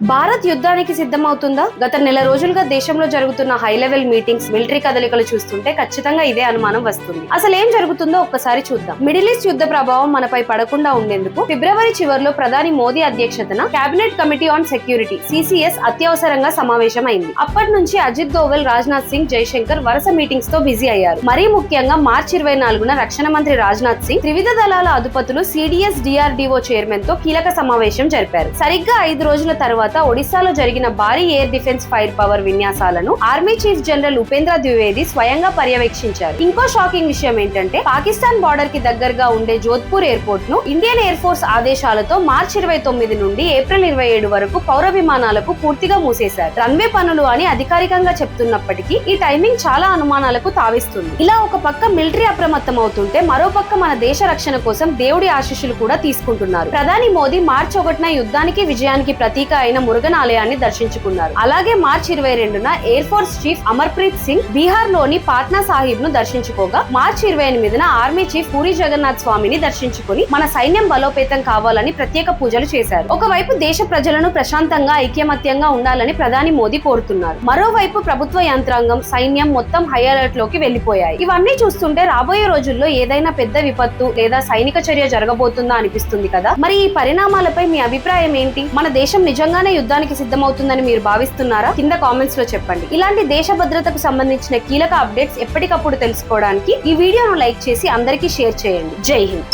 భారత్ యుద్ధానికి సిద్ధమవుతుందా? గత నెల రోజులుగా దేశంలో జరుగుతున్న హై లెవెల్ మీటింగ్స్, మిలిటరీ కదలికలు చూస్తుంటే ఖచ్చితంగా ఇదే అనుమానం వస్తుంది. అసలు ఏం జరుగుతుందో ఒక్కసారి చూద్దాం. మిడిల్ ఈస్ట్ యుద్ధ ప్రభావం మనపై పడకుండా ఉండేందుకు ఫిబ్రవరి చివరిలో ప్రధాని మోదీ అధ్యక్షతన cabinet committee on security (CCS) అత్యవసరంగా సమావేశమైంది. అప్పటి నుంచి అజిత్ దోవల్, రాజ్నాథ్ సింగ్, జైశంకర్ వరుస మీటింగ్స్ తో బిజీ అయ్యారు. మరీ ముఖ్యంగా మార్చి 24న రక్షణ మంత్రి రాజ్నాథ్ సింగ్ త్రివిధ దళాల అధిపతులు CDS DRDO చైర్మన్ తో కీలక సమావేశం జరిపారు. సరిగ్గా 5 రోజుల తర్వాత ఒడిశాలో జరిగిన భారీ ఎయిర్ డిఫెన్స్ ఫైర్ పవర్ విన్యాసాలను army chief general Upendra Dwivedi స్వయంగా పర్యవేక్షించారు. ఇంకో షాకింగ్ విషయం ఏంటంటే పాకిస్తాన్ బార్డర్ కి దగ్గరగా ఉండే జోధ్పూర్ ఎయిర్పోర్ట్ ను ఇండియన్ ఎయిర్ ఫోర్స్ ఆదేశాలతో మార్చి 29 నుండి ఏప్రిల్ 27 వరకు పౌర విమానాలకు పూర్తిగా మూసేశారు. రన్వే పనులు అని అధికారికంగా చెప్తున్నప్పటికీ ఈ టైమింగ్ చాలా అనుమానాలకు తావిస్తుంది. ఇలా ఒక పక్క మిలిటరీ అప్రమత్తం అవుతుంటే మరో పక్క మన దేశ రక్షణ కోసం దేవుడి ఆశీస్సులు కూడా తీసుకుంటున్నారు. ప్రధాని మోదీ మార్చి 1న యుద్ధానికి విజయానికి ప్రతీక అయిన మురుగన్ ఆలయాన్ని దర్శించుకున్నారు. అలాగే మార్చి 22న air force chief Amarpreet Singh Bihar లోని పాట్నా సాహిబ్ ను దర్శించుకోగా మార్చి 28న ఆర్మీ చీఫ్ పూరి జగన్నాథ్ స్వామిని దర్శించుకుని మన సైన్యం బలోపేతం కావాలని ప్రత్యేక పూజలు చేశారు. ఒకవైపు దేశ ప్రజలను ప్రశాంతంగా ఐక్యమత్యంగా ఉండాలని ప్రధాని మోదీ కోరుతున్నారు. మరోవైపు ప్రభుత్వ యంత్రాంగం, సైన్యం మొత్తం హై అలర్ట్ లోకి వెళ్లిపోయాయి. ఇవన్నీ చూస్తుంటే రాబోయే రోజుల్లో ఏదైనా పెద్ద విపత్తు లేదా సైనిక చర్య జరగబోతుందా అనిపిస్తుంది కదా. మరి ఈ పరిణామాలపై మీ అభిప్రాయం ఏంటి? మన దేశం నిజంగానే యుద్ధానికి సిద్ధమవుతుందని మీరు భావిస్తున్నారా? కింద కామెంట్స్ లో చెప్పండి. ఇలాంటి దేశ భద్రతకు సంబంధించిన కీలక అప్డేట్స్ ఎప్పటికప్పుడు తెలుసుకోవడానికి ఈ వీడియోను లైక్ చేసి అందరికీ షేర్ చేయండి. జై హింద్.